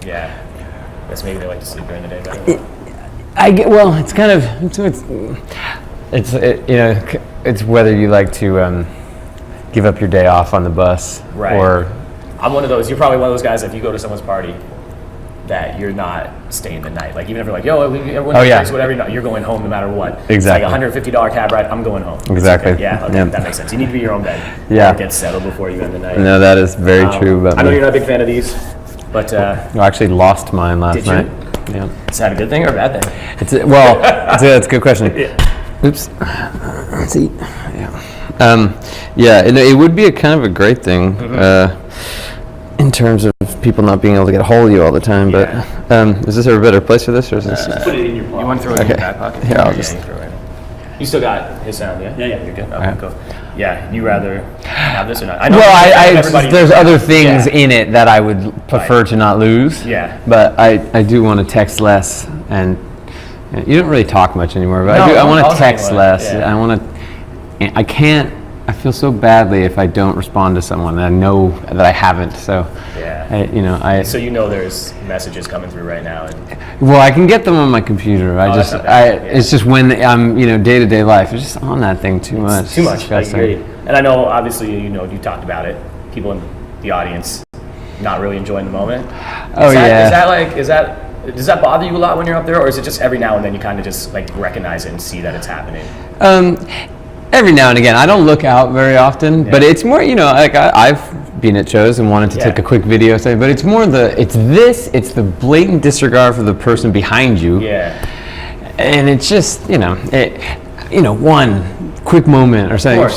Yeah. I guess maybe they like to sleep during the day better. Well, it's kind of it's whether you like to give up your day off on the bus, Right. or I'm one of those. You're probably one of those guys. If you go to someone's party, that you're not staying the night. Like even if you're like, yo, everyone drinks, whatever, you're going home no matter what. Exactly. It's like $150 cab ride. I'm going home. Exactly. Okay. Yeah. Okay. That makes sense. You need to be your own bed. Yeah. Get settled before you end the night. No, that is very true. But I know you're not a big fan of these, but I actually lost mine last did you? night. Yeah. Is that a good thing or a bad thing? It's a good question. Oops. Let's see. Yeah. It would be a kind of a great thing in terms of people not being able to get a hold of you all the time. But is this a better place for this, or is this? Put it in your pocket. You want to throw it in your back pocket? Here, I'll just. You throw it in. You still got his sound, yeah? Yeah. You're good. Okay, Alright. cool. Yeah. You rather have this or not? I know There's other things in it that I would prefer to not lose. Yeah. But I do want to text less, and you don't really talk much anymore. But No, I want I'll to text tell you what, less. yeah. I can't. I feel so badly if I don't respond to someone that I know that I haven't. So. Yeah. So there's messages coming through right now. Well, I can get them on my computer. That's not bad. Yeah. It's just when I'm, day-to-day life, it's just on that thing too much. It's too much. I disgusting. agree. And I know, obviously, you talked about it. People in the audience not really enjoying the moment. Does that bother you a lot when you're up there, or is it just every now and then you kind of just like recognize it and see that it's happening? Every now and again. I don't look out very often, but it's more, like I've been at shows and wanted to take a quick video, but it's more it's the blatant disregard for the person behind you. Yeah. And it's just, one quick moment or something.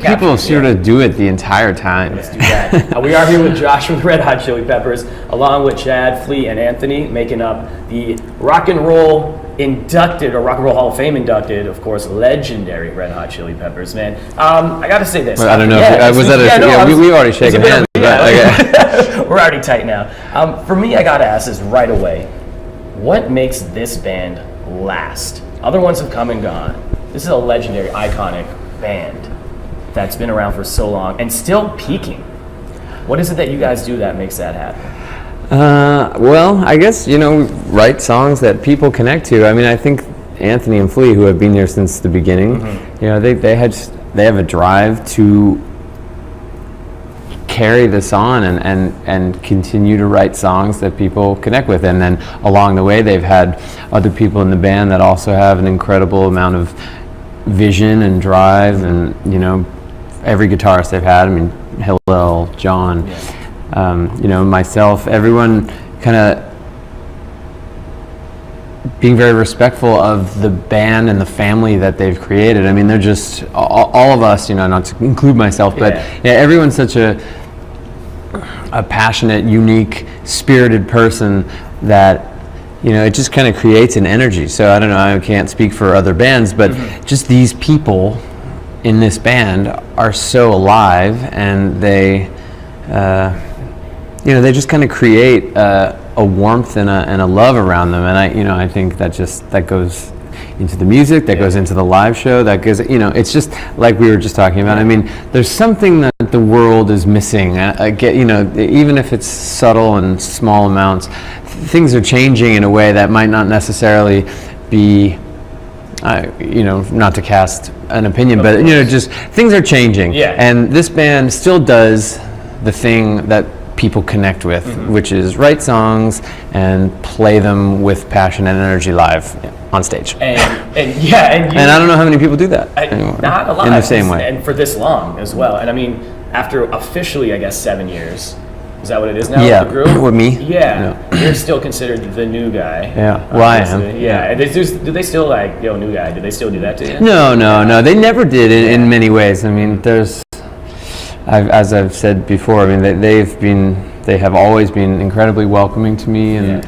People sort of do it the entire time. Let's do that. We are here with Josh from the Red Hot Chili Peppers, along with Chad, Flea, and Anthony, making up the Rock and Roll Hall of Fame inducted, of course, legendary Red Hot Chili Peppers, man. I got to say this. Well, I don't know. We've already shaken hands. We're already tight now. For me, I got to ask this right away. What makes this band last? Other ones have come and gone. This is a legendary, iconic band that's been around for so long and still peaking. What is it that you guys do that makes that happen? Well, I guess, write songs that people connect to. I mean, I think Anthony and Flea, who have been here since the beginning, they have a drive to carry this on and continue to write songs that people connect with. And then along the way, they've had other people in the band that also have an incredible amount of vision and drive. And, every guitarist they've had, Hillel, John, myself, everyone kind of being very respectful of the band and the family that they've created. I mean, they're just, all of us, not to include myself, but everyone's such a passionate, unique, spirited person that, it just kind of creates an energy. So I don't know, I can't speak for other bands, but just these people in this band are so alive, and they just kind of create a warmth and a love around them, and I think that goes into the music, that goes into the live show, that goes, it's just like we were just talking about. I mean, there's something that the world is missing. Even if it's subtle and small amounts, things are changing in a way that might not necessarily be. Not to cast an opinion, but just things are changing. Yeah. And this band still does the thing that people connect with, which is write songs and play them with passion and energy live on stage. And I don't know how many people do that anymore. Not a lot. In the same way. And for this long as well. And I mean, after officially, I guess, 7 years. Is that what it is now? Yeah, with the group? with me. Yeah, you're still considered the new guy. Yeah, well, I am. Yeah, and do they still new guy? Do they still do that to you? No. They never did in many ways. I mean, as I've said before, I mean, they have always been incredibly welcoming to me and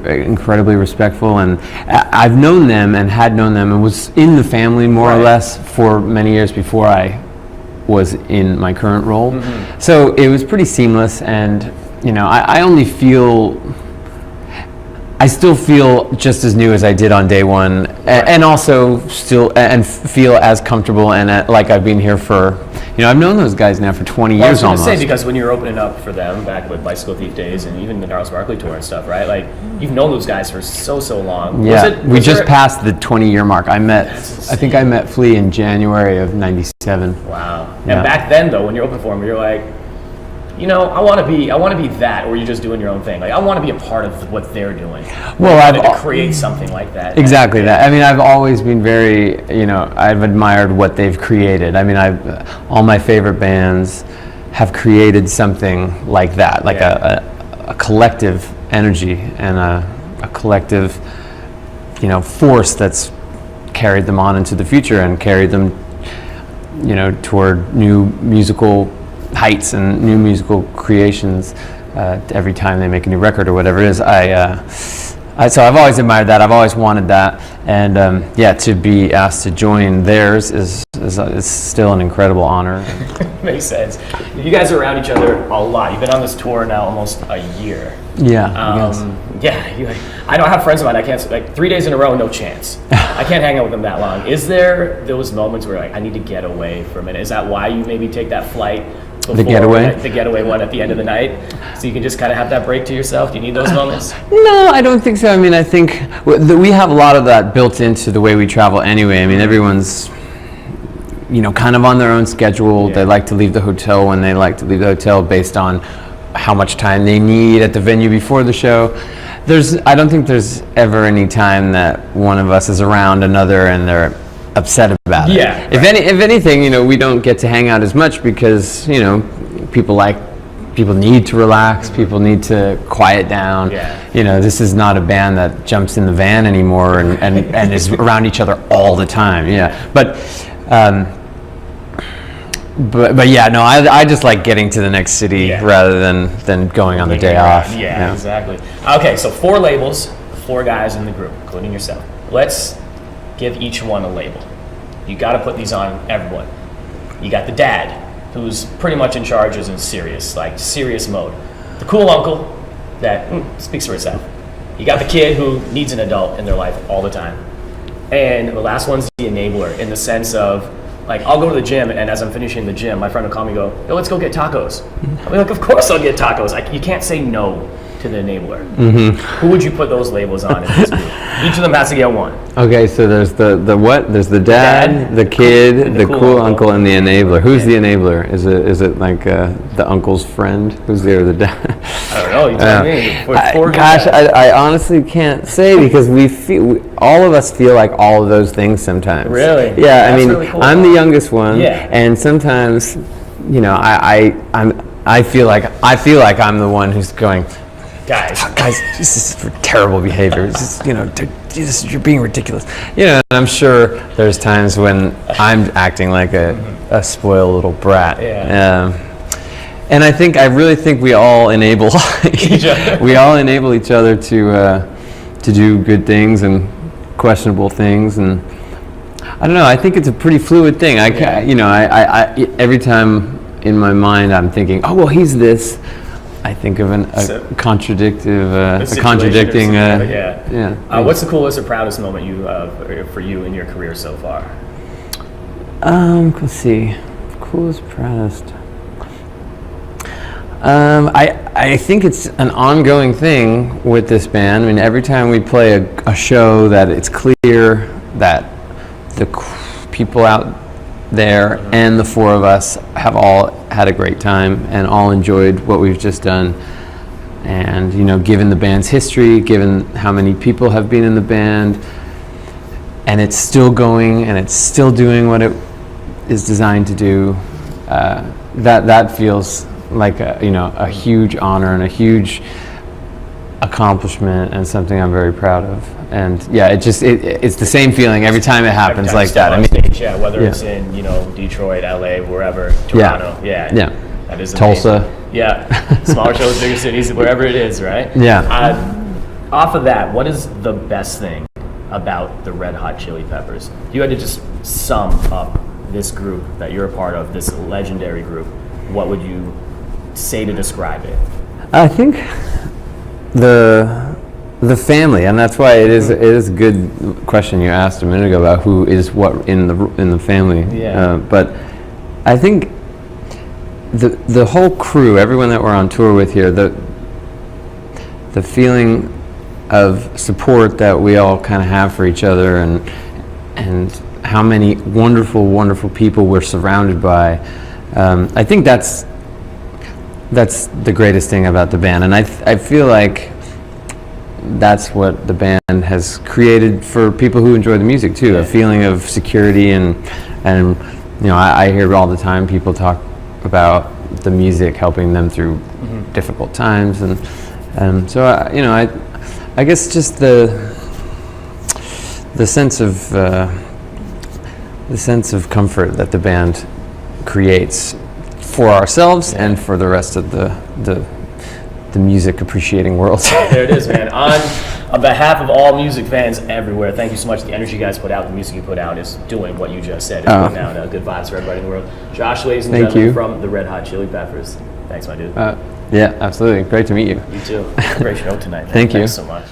incredibly respectful. And I've known them and had known them and was in the family more or less for many years before I was in my current role. So it was pretty seamless, and I still feel just as new as I did on day one, and also still feel as comfortable and like I've been here for I've known those guys now for 20 Well, I years was going to almost. say, because when you were opening up for them back with Bicycle Thief Days and even the Gnarls Barkley tour and stuff, right? Like, you've known those guys for so long. Yeah, we just there- passed the 20-year mark. I think I met Flea in January of '97. Wow. Yeah. And back then, though, when you're opening for them, you're like, I want to be that, or you're just doing your own thing. Like, I want to be a part of what they're doing. Well, I wanted to create something like that. Exactly that. I mean, I've always been very, I've admired what they've created. I mean, all my favorite bands have created something like that, like a collective energy and a collective, force that's carried them on into the future and carried them, toward new musical heights and new musical creations every time they make a new record or whatever it is. So I've always admired that. I've always wanted that, and to be asked to join theirs is still an incredible honor. Makes sense. You guys are around each other a lot. You've been on this tour now almost a year. Yeah. I know I have friends of mine. I can't, like, 3 days in a row, no chance. I can't hang out with them that long. Is there those moments where, like, I need to get away for a minute? Is that why you maybe take that flight? The getaway? The getaway one at the end of the night, so you can just kind of have that break to yourself. Do you need those moments? No, I don't think so. I mean, I think we have a lot of that built into the way we travel anyway. I mean, everyone's, kind of on their own schedule. Yeah. They like to leave the hotel when they like to leave the hotel based on how much time they need at the venue before the show. I don't think there's ever any time that one of us is around another and they're upset about it. Yeah. If anything, we don't get to hang out as much because, people need to relax, people need to quiet down. Yeah. This is not a band that jumps in the van anymore and is around each other all the time. Yeah. But yeah, no, I just like getting to the next city rather than going on the day off. Yeah, exactly. Okay, so 4 labels, 4 guys in the group, including yourself. Let's give each one a label. You got to put these on everyone. You got the dad, who's pretty much in charge, is in serious mode. The cool uncle that speaks for itself. You got the kid who needs an adult in their life all the time. And the last one's the enabler, in the sense of, like, I'll go to the gym, and as I'm finishing the gym, my friend will call me and go, yo, let's go get tacos. I'll be like, of course I'll get tacos. You can't say no to the enabler. Mm-hmm. Who would you put those labels on in this group? Each of them has to get one. Okay, so there's the what? There's the dad, the kid, the cool uncle, and the enabler. Who's the enabler? Is it like the uncle's friend? Who's there? The dad? I don't know. You tell me. I honestly can't say because all of us feel like all of those things sometimes. Really? Yeah. That's I mean, really cool. I'm the youngest one. Yeah. And sometimes, I feel like I'm the one who's going, guys, this is for terrible behavior. It's just, you're being ridiculous. And I'm sure there's times when I'm acting like a spoiled little brat. Yeah. And I really think we all enable each other. We all enable each other to do good things and questionable things, and I don't know. I think it's a pretty fluid thing. I every time in my mind I'm thinking, oh well, he's this. I think of a contradicting. What's the coolest or proudest moment for you in your career so far? Let's see. Coolest, proudest. I think it's an ongoing thing with this band. I mean, every time we play a show, that it's clear that the people out there and the 4 of us have all had a great time and all enjoyed what we've just done. And given the band's history, given how many people have been in the band, and it's still going and it's still doing what it is designed to do, that feels like a huge honor and a huge accomplishment and something I'm very proud of. And it's the same feeling every time it happens like that. Whether it's in Detroit, LA, wherever, Toronto, that is amazing. Tulsa, smaller shows, bigger cities, wherever it is, right? Off of that, what is the best thing about the Red Hot Chili Peppers? If you had to just sum up this group that you're a part of, this legendary group, what would you say to describe it? I think the family, and that's why it is a good question you asked a minute ago about who is what in the family. Yeah. But I think the whole crew, everyone that we're on tour with here, the feeling of support that we all kind of have for each other, and how many wonderful people we're surrounded by. I think that's the greatest thing about the band, and I feel like that's what the band has created for people who enjoy the music too. A feeling of security, and you know, I hear all the time people talk about the music helping them through difficult times, and so you know, I guess just the sense of comfort that the band creates for ourselves and for the rest of the music appreciating world. There it is, man. On behalf of all music fans everywhere, thank you so much. The energy you guys put out, the music you put out is doing what you just said. It's putting out good vibes for everybody in the world. Josh, ladies and gentlemen, from the Red Hot Chili Peppers. Thanks, my dude. Yeah, absolutely. Great to meet you. You too. Great show tonight, man. Thank you. Thanks so much.